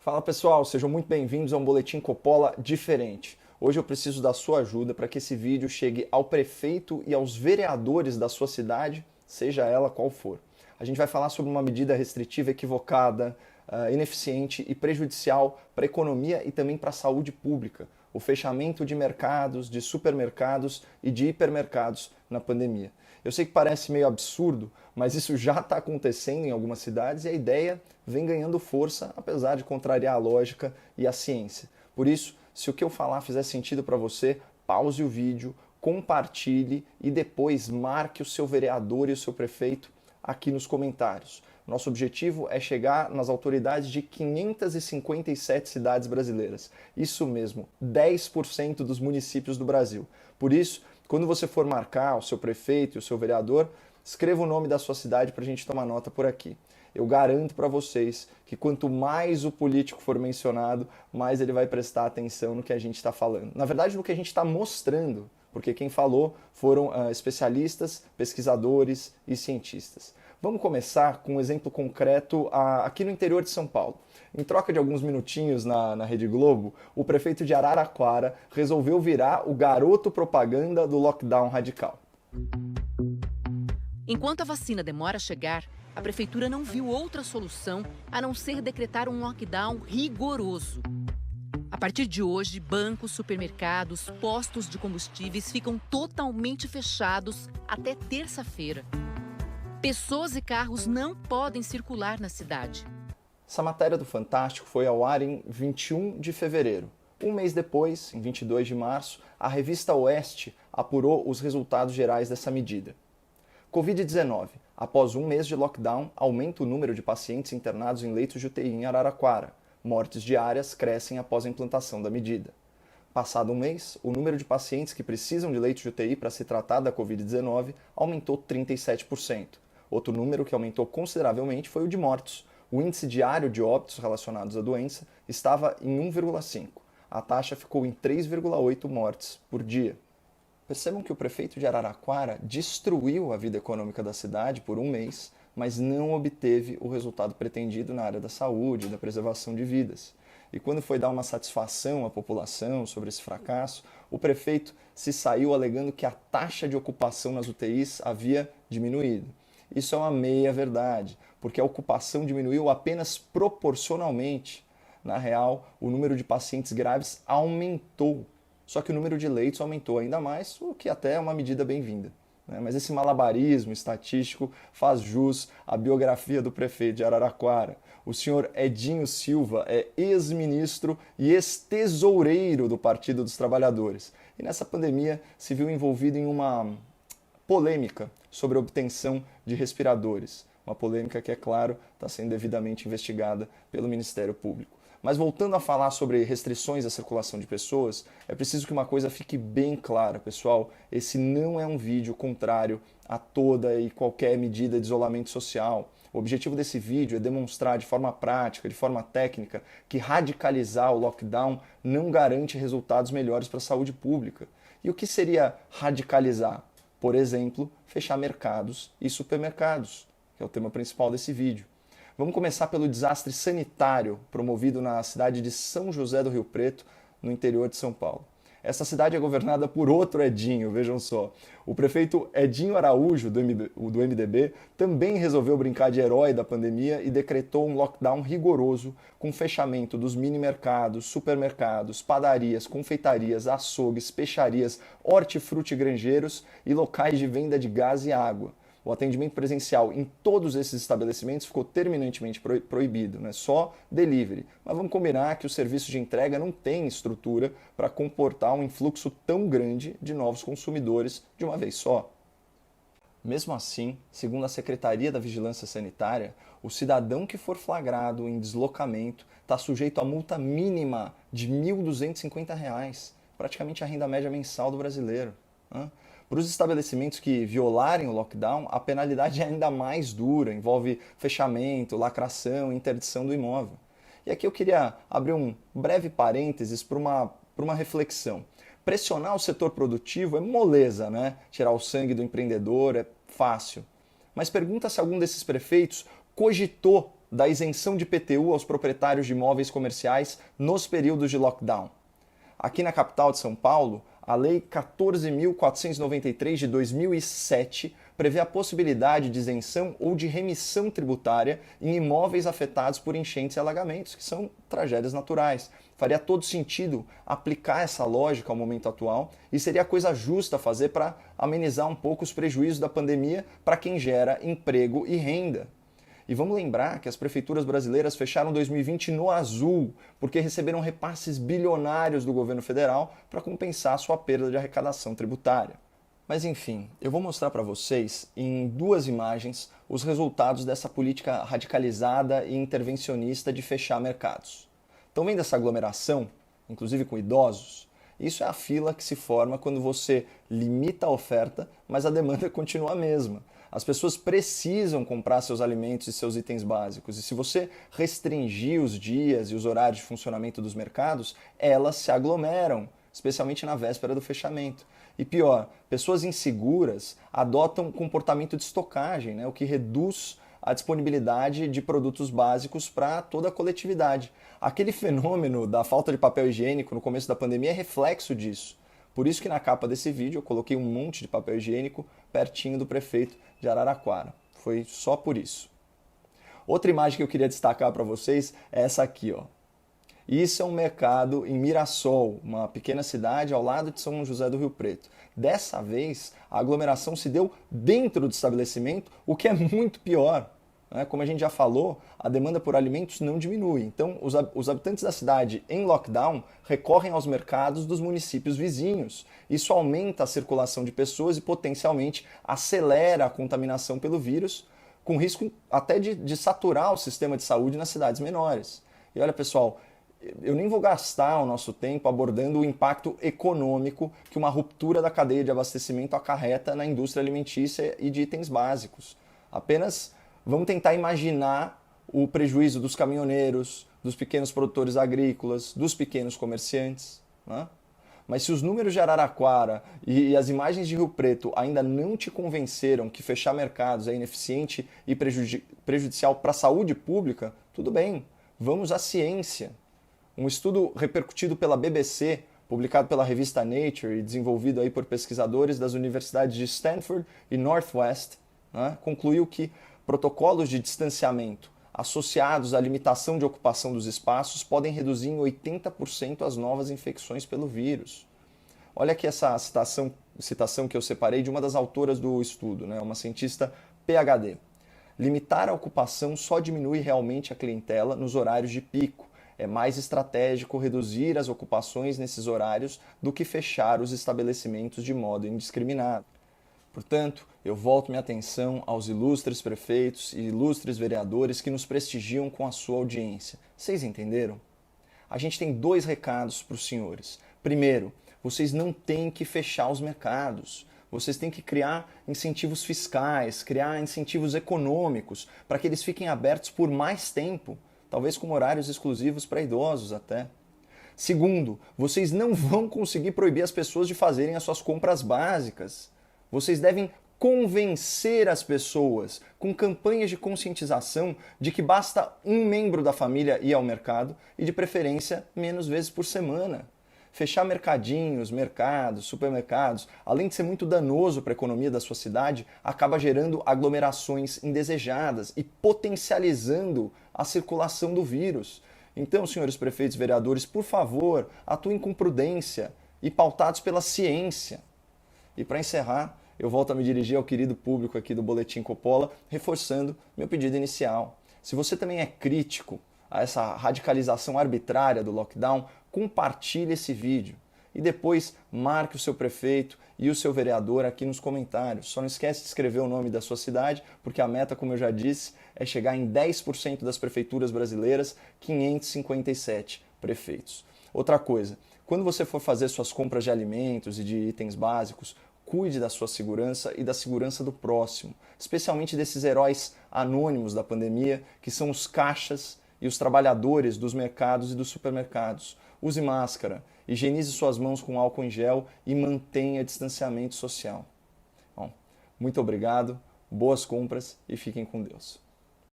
Fala pessoal, sejam muito bem-vindos a um Boletim Coppola diferente. Hoje eu preciso da sua ajuda para que esse vídeo chegue ao prefeito e aos vereadores da sua cidade, seja ela qual for. A gente vai falar sobre uma medida restritiva equivocada, ineficiente e prejudicial para a economia e também para a saúde pública. O fechamento de mercados, de supermercados e de hipermercados na pandemia. Eu sei que parece meio absurdo, mas isso já está acontecendo em algumas cidades e a ideia vem ganhando força, apesar de contrariar a lógica e a ciência. Por isso, se o que eu falar fizer sentido para você, pause o vídeo, compartilhe e depois marque o seu vereador e o seu prefeito aqui nos comentários. Nosso objetivo é chegar nas autoridades de 557 cidades brasileiras. Isso mesmo, 10% dos municípios do Brasil. Por isso, quando você for marcar o seu prefeito e o seu vereador, escreva o nome da sua cidade para a gente tomar nota por aqui. Eu garanto para vocês que quanto mais o político for mencionado, mais ele vai prestar atenção no que a gente está falando. Na verdade, no que a gente está mostrando, porque quem falou foram especialistas, pesquisadores e cientistas. Vamos começar com um exemplo concreto aqui no interior de São Paulo. Em troca de alguns minutinhos na Rede Globo, o prefeito de Araraquara resolveu virar o garoto propaganda do lockdown radical. Enquanto a vacina demora a chegar, a prefeitura não viu outra solução a não ser decretar um lockdown rigoroso. A partir de hoje, bancos, supermercados, postos de combustíveis ficam totalmente fechados até terça-feira. Pessoas e carros não podem circular na cidade. Essa matéria do Fantástico foi ao ar em 21 de fevereiro. Um mês depois, em 22 de março, a revista Oeste apurou os resultados gerais dessa medida. Covid-19. Após um mês de lockdown, aumenta o número de pacientes internados em leitos de UTI em Araraquara. Mortes diárias crescem após a implantação da medida. Passado um mês, o número de pacientes que precisam de leitos de UTI para se tratar da Covid-19 aumentou 37%. Outro número que aumentou consideravelmente foi o de mortos. O índice diário de óbitos relacionados à doença estava em 1,5. A taxa ficou em 3,8 mortes por dia. Percebam que o prefeito de Araraquara destruiu a vida econômica da cidade por um mês, mas não obteve o resultado pretendido na área da saúde e da preservação de vidas. E quando foi dar uma satisfação à população sobre esse fracasso, o prefeito se saiu alegando que a taxa de ocupação nas UTIs havia diminuído. Isso é uma meia-verdade, porque a ocupação diminuiu apenas proporcionalmente. Na real, o número de pacientes graves aumentou, só que o número de leitos aumentou ainda mais, o que até é uma medida bem-vinda. Mas esse malabarismo estatístico faz jus à biografia do prefeito de Araraquara. O senhor Edinho Silva é ex-ministro e ex-tesoureiro do Partido dos Trabalhadores. E nessa pandemia se viu envolvido em uma polêmica sobre a obtenção de respiradores. Uma polêmica que, é claro, está sendo devidamente investigada pelo Ministério Público. Mas voltando a falar sobre restrições à circulação de pessoas, é preciso que uma coisa fique bem clara, pessoal. Esse não é um vídeo contrário a toda e qualquer medida de isolamento social. O objetivo desse vídeo é demonstrar de forma prática, de forma técnica, que radicalizar o lockdown não garante resultados melhores para a saúde pública. E o que seria radicalizar? Por exemplo, fechar mercados e supermercados, que é o tema principal desse vídeo. Vamos começar pelo desastre sanitário promovido na cidade de São José do Rio Preto, no interior de São Paulo. Essa cidade é governada por outro Edinho, vejam só. O prefeito Edinho Araújo, do MDB, também resolveu brincar de herói da pandemia e decretou um lockdown rigoroso com fechamento dos mini-mercados, supermercados, padarias, confeitarias, açougues, peixarias, hortifruti granjeiros e locais de venda de gás e água. O atendimento presencial em todos esses estabelecimentos ficou terminantemente proibido, só delivery. Mas vamos combinar que o serviço de entrega não tem estrutura para comportar um influxo tão grande de novos consumidores de uma vez só. Mesmo assim, segundo a Secretaria da Vigilância Sanitária, o cidadão que for flagrado em deslocamento está sujeito a multa mínima de R$ 1.250, praticamente a renda média mensal do brasileiro. Para os estabelecimentos que violarem o lockdown, a penalidade é ainda mais dura, envolve fechamento, lacração e interdição do imóvel. E aqui eu queria abrir um breve parênteses para uma reflexão. Pressionar o setor produtivo é moleza, Tirar o sangue do empreendedor é fácil. Mas pergunta se algum desses prefeitos cogitou da isenção de IPTU aos proprietários de imóveis comerciais nos períodos de lockdown. Aqui na capital de São Paulo, a Lei 14.493 de 2007 prevê a possibilidade de isenção ou de remissão tributária em imóveis afetados por enchentes e alagamentos, que são tragédias naturais. Faria todo sentido aplicar essa lógica ao momento atual e seria a coisa justa fazer para amenizar um pouco os prejuízos da pandemia para quem gera emprego e renda. E vamos lembrar que as prefeituras brasileiras fecharam 2020 no azul, porque receberam repasses bilionários do governo federal para compensar a sua perda de arrecadação tributária. Mas enfim, eu vou mostrar para vocês em duas imagens os resultados dessa política radicalizada e intervencionista de fechar mercados. Estão vendo essa aglomeração, inclusive com idosos? Isso é a fila que se forma quando você limita a oferta, mas a demanda continua a mesma. As pessoas precisam comprar seus alimentos e seus itens básicos. E se você restringir os dias e os horários de funcionamento dos mercados, elas se aglomeram, especialmente na véspera do fechamento. E pior, pessoas inseguras adotam comportamento de estocagem, o que reduz a disponibilidade de produtos básicos para toda a coletividade. Aquele fenômeno da falta de papel higiênico no começo da pandemia é reflexo disso. Por isso que na capa desse vídeo eu coloquei um monte de papel higiênico pertinho do prefeito de Araraquara. Foi só por isso. Outra imagem que eu queria destacar para vocês é essa aqui, ó. Isso é um mercado em Mirassol, uma pequena cidade ao lado de São José do Rio Preto. Dessa vez, a aglomeração se deu dentro do estabelecimento, o que é muito pior. Como a gente já falou, a demanda por alimentos não diminui. Então, os habitantes da cidade em lockdown recorrem aos mercados dos municípios vizinhos. Isso aumenta a circulação de pessoas e potencialmente acelera a contaminação pelo vírus, com risco até de saturar o sistema de saúde nas cidades menores. E olha, pessoal, eu nem vou gastar o nosso tempo abordando o impacto econômico que uma ruptura da cadeia de abastecimento acarreta na indústria alimentícia e de itens básicos. Apenas vamos tentar imaginar o prejuízo dos caminhoneiros, dos pequenos produtores agrícolas, dos pequenos comerciantes. Mas se os números de Araraquara e as imagens de Rio Preto ainda não te convenceram que fechar mercados é ineficiente e prejudicial para a saúde pública, tudo bem, vamos à ciência. Um estudo repercutido pela BBC, publicado pela revista Nature e desenvolvido aí por pesquisadores das universidades de Stanford e Northwest, concluiu que protocolos de distanciamento associados à limitação de ocupação dos espaços podem reduzir em 80% as novas infecções pelo vírus. Olha aqui essa citação que eu separei de uma das autoras do estudo, uma cientista PhD. Limitar a ocupação só diminui realmente a clientela nos horários de pico. É mais estratégico reduzir as ocupações nesses horários do que fechar os estabelecimentos de modo indiscriminado. Portanto, eu volto minha atenção aos ilustres prefeitos e ilustres vereadores que nos prestigiam com a sua audiência. Vocês entenderam? A gente tem dois recados para os senhores. Primeiro, vocês não têm que fechar os mercados. Vocês têm que criar incentivos fiscais, criar incentivos econômicos para que eles fiquem abertos por mais tempo, talvez com horários exclusivos para idosos até. Segundo, vocês não vão conseguir proibir as pessoas de fazerem as suas compras básicas. Vocês devem convencer as pessoas com campanhas de conscientização de que basta um membro da família ir ao mercado e, de preferência, menos vezes por semana. Fechar mercadinhos, mercados, supermercados, além de ser muito danoso para a economia da sua cidade, acaba gerando aglomerações indesejadas e potencializando a circulação do vírus. Então, senhores prefeitos e vereadores, por favor, atuem com prudência e pautados pela ciência. E para encerrar, eu volto a me dirigir ao querido público aqui do Boletim Coppola, reforçando meu pedido inicial. Se você também é crítico a essa radicalização arbitrária do lockdown, compartilhe esse vídeo. E depois marque o seu prefeito e o seu vereador aqui nos comentários. Só não esquece de escrever o nome da sua cidade, porque a meta, como eu já disse, é chegar em 10% das prefeituras brasileiras, 557 prefeitos. Outra coisa, quando você for fazer suas compras de alimentos e de itens básicos, cuide da sua segurança e da segurança do próximo, especialmente desses heróis anônimos da pandemia, que são os caixas e os trabalhadores dos mercados e dos supermercados. Use máscara, higienize suas mãos com álcool em gel e mantenha distanciamento social. Bom, muito obrigado, boas compras e fiquem com Deus.